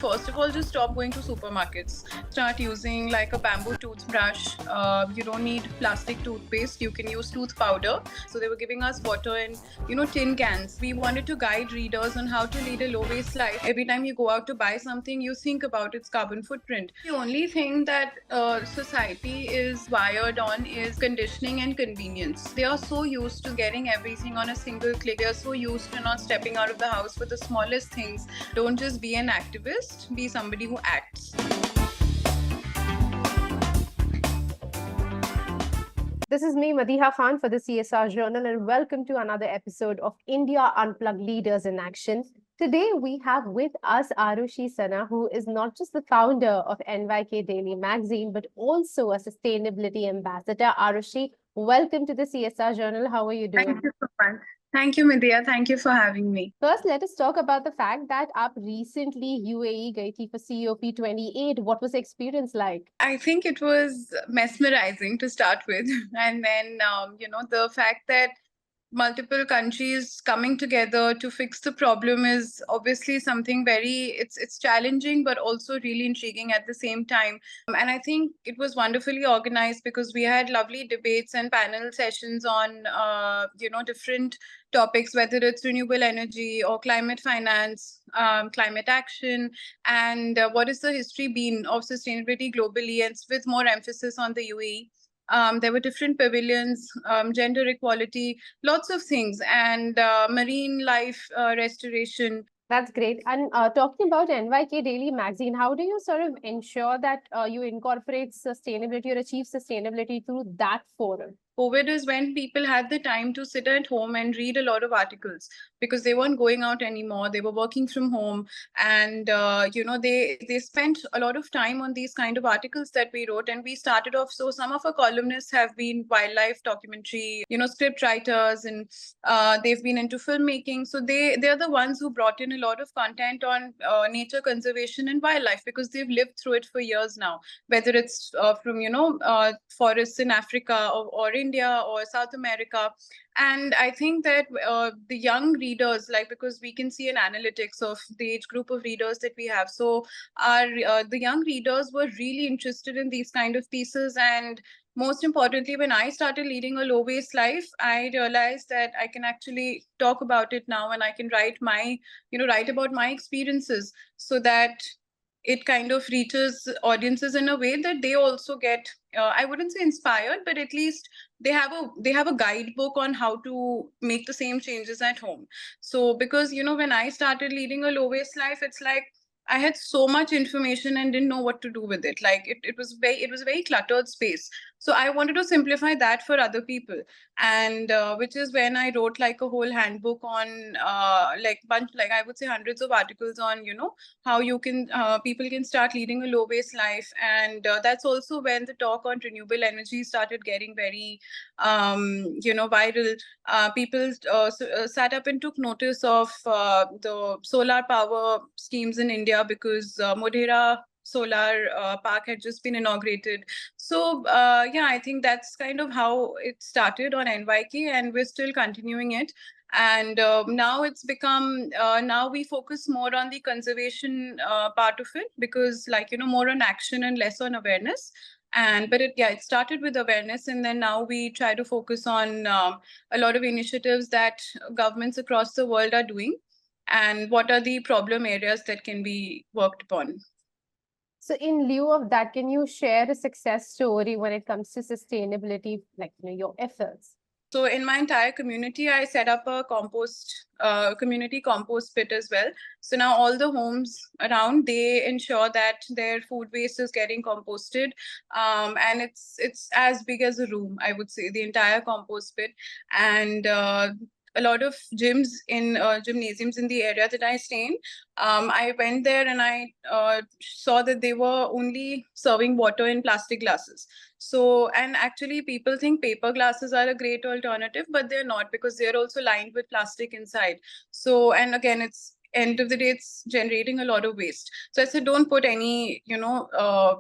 First of all, just stop going to supermarkets. Start using like a bamboo toothbrush. You don't need plastic toothpaste. You can use tooth powder. So they were giving us water in, tin cans. We wanted to guide readers on how to lead a low waste life. Every time you go out to buy something, you think about its carbon footprint. The only thing that society is wired on is conditioning and convenience. They are so used to getting everything on a single click. They are so used to not stepping out of the house for the smallest things. Don't just be an activist, be somebody who acts. This is me, Madiha Khan, for the CSR Journal, and welcome to another episode of India Unplugged Leaders in Action. Today, we have with us Arushi Sana, who is not just the founder of NYK Daily Magazine, but also a sustainability ambassador. Arushi, welcome to the CSR Journal. How are you doing? Thank you so much. Thank you, Medea. Thank you for having me. First, let us talk about the fact that आप recently UAE गई थी for COP28. What was the experience like? I think it was mesmerizing to start with. And then, the fact that multiple countries coming together to fix the problem is obviously something it's challenging but also really intriguing at the same time. And I think it was wonderfully organized because we had lovely debates and panel sessions on different topics, whether it's renewable energy or climate finance, climate action, and what is the history been of sustainability globally, and with more emphasis on the UAE. There were different pavilions, gender equality, lots of things, and marine life restoration. That's great. And talking about NYK Daily Magazine, how do you sort of ensure that you incorporate sustainability or achieve sustainability through that forum? COVID is when people had the time to sit at home and read a lot of articles because they weren't going out anymore. They were working from home, and they spent a lot of time on these kind of articles that we wrote. And we started off. So some of our columnists have been wildlife documentary, script writers, and they've been into filmmaking. So they're the ones who brought in a lot of content on nature conservation and wildlife because they've lived through it for years now. Whether it's from forests in Africa or India or South America. And I think that the young readers, because we can see an analytics of the age group of readers that we have. So the young readers were really interested in these kind of pieces. And most importantly, when I started leading a low waste life, I realized that I can actually talk about it now, and I can write about my experiences so that it kind of reaches audiences in a way that they also get, I wouldn't say inspired, but at least they have a guidebook on how to make the same changes at home. So because when I started leading a low waste life, it's like I had so much information and didn't know what to do with it. Like it was a very cluttered space. So I wanted to simplify that for other people, and which is when I wrote like a whole handbook on I would say hundreds of articles on how you can people can start leading a low waste life. And that's also when the talk on renewable energy started getting very viral. People sat up and took notice of the solar power schemes in India because Modhera solar park had just been inaugurated. So I think that's kind of how it started on NYK, and we're still continuing it. And now it's become now we focus more on the conservation part of it, because more on action and less on awareness. And but it started with awareness, and then now we try to focus on a lot of initiatives that governments across the world are doing, and what are the problem areas that can be worked upon. So in lieu of that, can you share a success story when it comes to sustainability, like your efforts? So in my entire community, I set up a community compost pit as well. So now all the homes around, they ensure that their food waste is getting composted. And it's as big as a room, I would say, the entire compost pit. And a lot of gyms in gymnasiums in the area that I stay in. I went there and I saw that they were only serving water in plastic glasses. So, and actually people think paper glasses are a great alternative, but they're not, because they're also lined with plastic inside. So, and again, it's end of the day, it's generating a lot of waste. So I said, don't put any,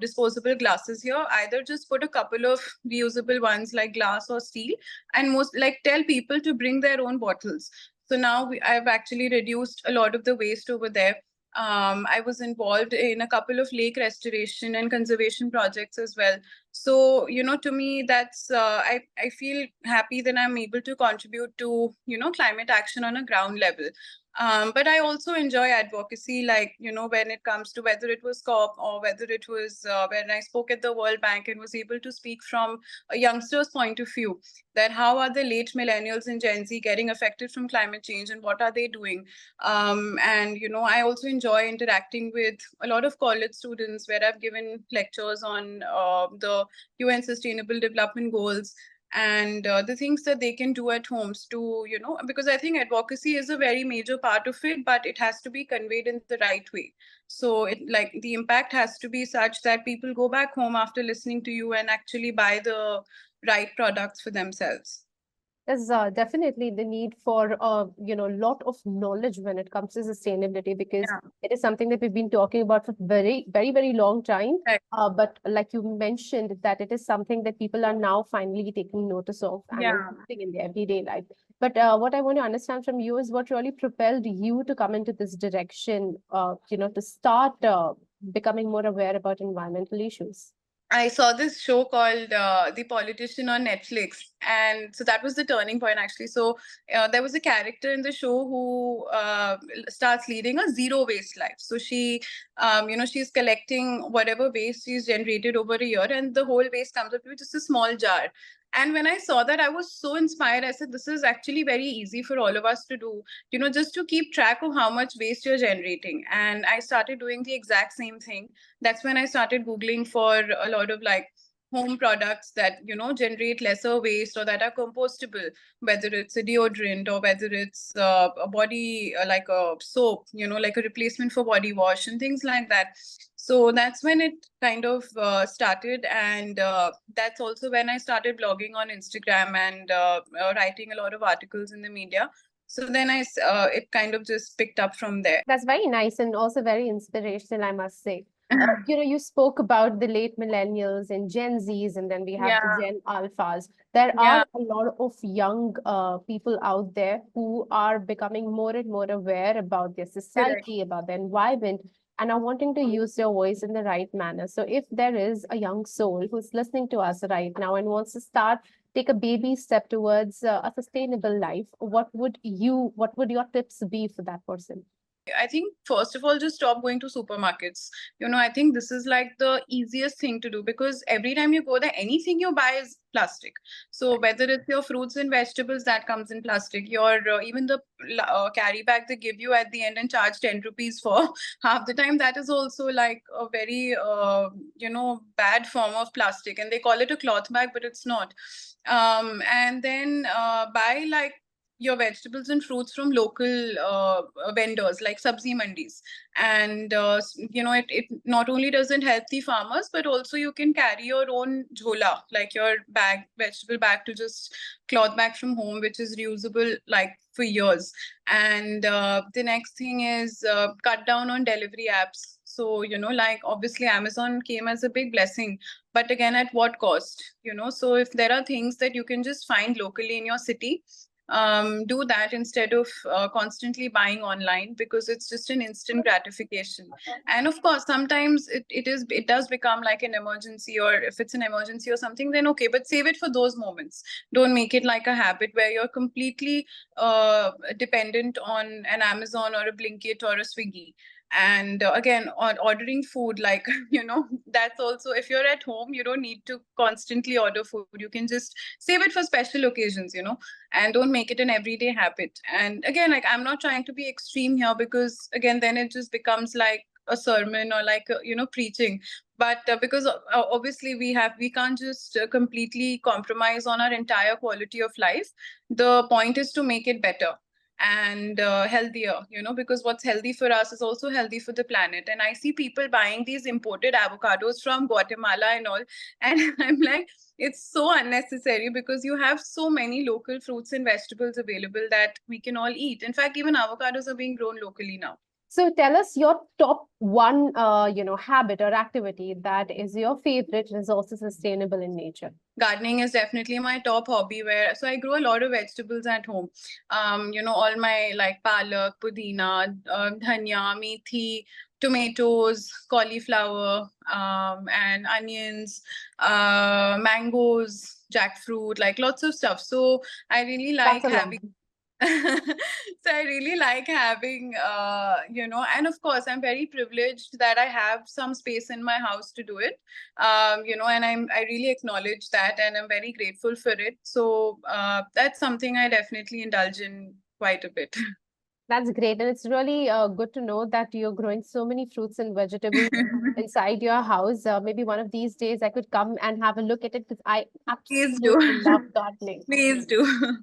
disposable glasses here. Either just put a couple of reusable ones like glass or steel, and tell people to bring their own bottles. So now I've actually reduced a lot of the waste over there. I was involved in a couple of lake restoration and conservation projects as well. So, to me, that's I feel happy that I'm able to contribute to, climate action on a ground level. But I also enjoy advocacy, like, when it comes to whether it was COP or whether it was when I spoke at the World Bank and was able to speak from a youngster's point of view, that how are the late millennials and Gen Z getting affected from climate change and what are they doing? And I also enjoy interacting with a lot of college students where I've given lectures on the UN Sustainable Development Goals and the things that they can do at homes to, because I think advocacy is a very major part of it, but it has to be conveyed in the right way. So the impact has to be such that people go back home after listening to you and actually buy the right products for themselves. There's definitely the need for lot of knowledge when it comes to sustainability, because Yeah. it is something that we've been talking about for very, very, very long time. Right. But like you mentioned, that it is something that people are now finally taking notice of and Yeah. including in their everyday life. But what I want to understand from you is what really propelled you to come into this direction, to start becoming more aware about environmental issues. I saw this show called The Politician on Netflix. And so that was the turning point, actually. So there was a character in the show who starts leading a zero waste life. So she's collecting whatever waste she's generated over a year, and the whole waste comes up with just a small jar. And when I saw that, I was so inspired. I said, this is actually very easy for all of us to do, just to keep track of how much waste you're generating. And I started doing the exact same thing. That's when I started Googling for a lot of like home products that generate lesser waste or that are compostable, whether it's a deodorant or whether it's a body like a soap, like a replacement for body wash and things like that. So that's when it kind of started, and that's also when I started blogging on Instagram and writing a lot of articles in the media. So then it kind of just picked up from there. That's very nice and also very inspirational, I must say. You spoke about the late millennials and Gen Zs, and then we have the Yeah, Gen Alphas. There yeah, are a lot of young people out there who are becoming more and more aware about their correct. society, about the environment, and are wanting to use their voice in the right manner. So, if there is a young soul who's listening to us right now and wants to take a baby step towards a sustainable life, what would your tips be for that person? I think first of all, just stop going to supermarkets. I think this is like the easiest thing to do, because every time you go there, anything you buy is plastic. So whether it's your fruits and vegetables, that comes in plastic, your even the carry bag they give you at the end and charge 10 rupees for, half the time that is also like a very bad form of plastic, and they call it a cloth bag, but it's not. And then buy like your vegetables and fruits from local vendors like sabzi mandis. And it not only doesn't help the farmers, but also you can carry your own jhola, like your vegetable bag, to just cloth bag from home, which is reusable like for years. And the next thing is cut down on delivery apps. So like obviously Amazon came as a big blessing, but again, at what cost? So if there are things that you can just find locally in your city, do that instead of constantly buying online, because it's just an instant gratification. And of course, sometimes it does become like an emergency, or if it's an emergency or something, then okay, but save it for those moments. Don't make it like a habit where you're completely dependent on an Amazon or a Blinkit or a Swiggy. And again, on ordering food, like that's also, if you're at home, you don't need to constantly order food. You can just save it for special occasions, and don't make it an everyday habit. And again, like, I'm not trying to be extreme here, because again, then it just becomes like a sermon or like preaching. But because obviously we can't just completely compromise on our entire quality of life. The point is to make it better and healthier, because what's healthy for us is also healthy for the planet. And I see people buying these imported avocados from Guatemala and all, and I'm like, it's so unnecessary, because you have so many local fruits and vegetables available that we can all eat. In fact, even avocados are being grown locally now. So tell us your top one, habit or activity that is your favorite and is also sustainable in nature. Gardening is definitely my top hobby, where so I grow a lot of vegetables at home. All my like palak, pudina, dhania, methi, tomatoes, cauliflower, and onions, mangoes, jackfruit, like lots of stuff. So I really like That's a lot. having so I really like having, and of course, I'm very privileged that I have some space in my house to do it. And I really acknowledge that, and I'm very grateful for it. So that's something I definitely indulge in quite a bit. That's great. And it's really good to know that you're growing so many fruits and vegetables inside your house. Maybe one of these days I could come and have a look at it because I Please do. absolutely love gardening. Please do.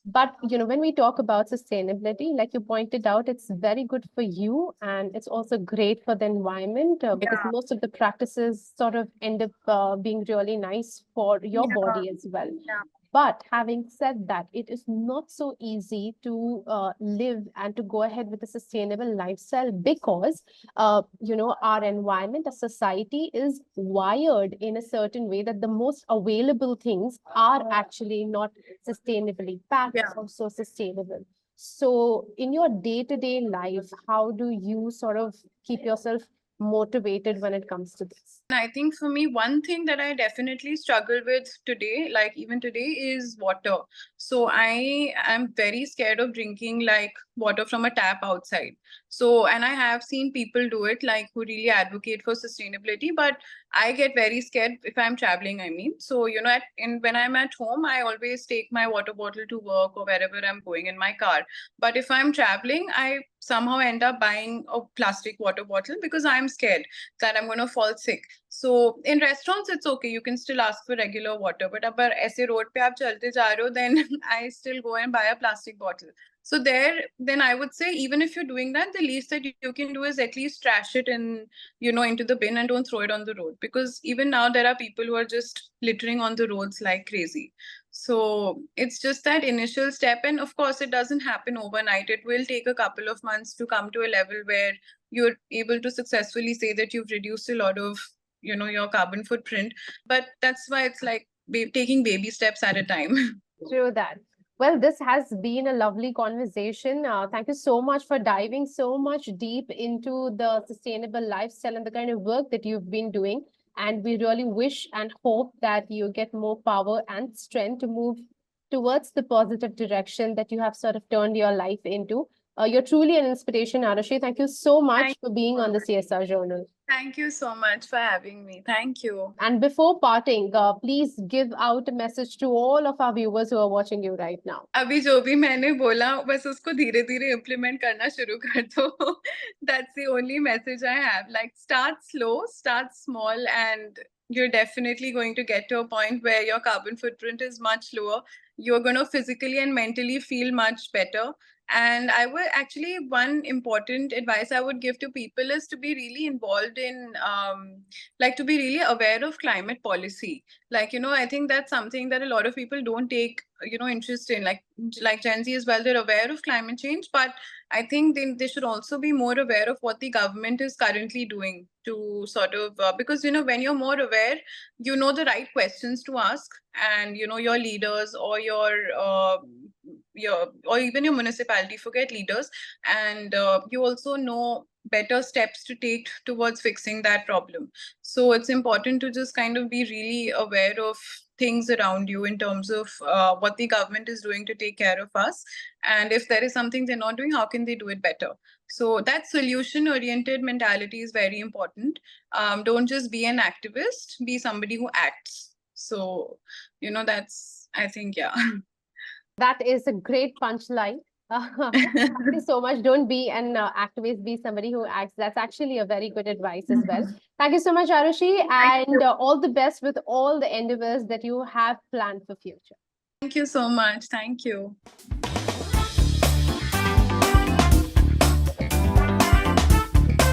But when we talk about sustainability, like you pointed out, it's very good for you and it's also great for the environment because Yeah. most of the practices sort of end up being really nice for your body as well. Yeah. But having said that, it is not so easy to live and to go ahead with a sustainable lifestyle because, our environment, our society is wired in a certain way that the most available things are actually not sustainably packed Yeah. or so sustainable. So, in your day-to-day life, how do you sort of keep yourself motivated when it comes to this? I think for me, one thing that I definitely struggle with today, like even today, is water. So I am very scared of drinking like water from a tap outside. So, and I have seen people do it, like who really advocate for sustainability, but I get very scared if I'm traveling, I mean. So, when I'm at home, I always take my water bottle to work or wherever I'm going in my car. But if I'm traveling, I somehow end up buying a plastic water bottle because I'm scared that I'm going to fall sick. So in restaurants, it's okay. You can still ask for regular water. But अगर ऐसे road पे आप चलते जा रहे हो, then I still go and buy a plastic bottle. So then I would say, even if you're doing that, the least that you can do is at least trash it into the bin and don't throw it on the road. Because even now there are people who are just littering on the roads like crazy. So it's just that initial step. And of course, it doesn't happen overnight. It will take a couple of months to come to a level where you're able to successfully say that you've reduced a lot of your carbon footprint. But that's why it's like taking baby steps at a time. True that. Well, this has been a lovely conversation. Thank you so much for diving so much deep into the sustainable lifestyle and the kind of work that you've been doing. And we really wish and hope that you get more power and strength to move towards the positive direction that you have sort of turned your life into. You're truly an inspiration, Arushi. Thank you so much Thank for being on the CSR Journal. Thank you so much for having me. Thank you. And before parting, please give out a message to all of our viewers who are watching you right now. अभी जो भी मैंने बोला बस उसको धीरे धीरे implement करना शुरू कर दो. That's the only message I have. Like, start slow, start small, and you're definitely going to get to a point where your carbon footprint is much lower. You're going to physically and mentally feel much better. And I would actually, one important advice I would give to people is to be really involved in, to be really aware of climate policy. Like, I think that's something that a lot of people don't take, interest in. Like Gen Z as well, they're aware of climate change, but I think they should also be more aware of what the government is currently doing to sort of, because, when you're more aware, you know the right questions to ask, and, your leaders or or even your municipality, forget leaders, and you also know better steps to take towards fixing that problem. So it's important to just kind of be really aware of things around you in terms of what the government is doing to take care of us, and if there is something they're not doing, how can they do it better. So that solution oriented mentality is very important. Don't just be an activist, be somebody who acts. So that's, I think, yeah. That is a great punchline. Thank you so much. Don't be an activist, be somebody who acts. That's actually a very good advice as well. Thank you so much, Arushi, and all the best with all the endeavors that you have planned for future. Thank you so much. Thank you.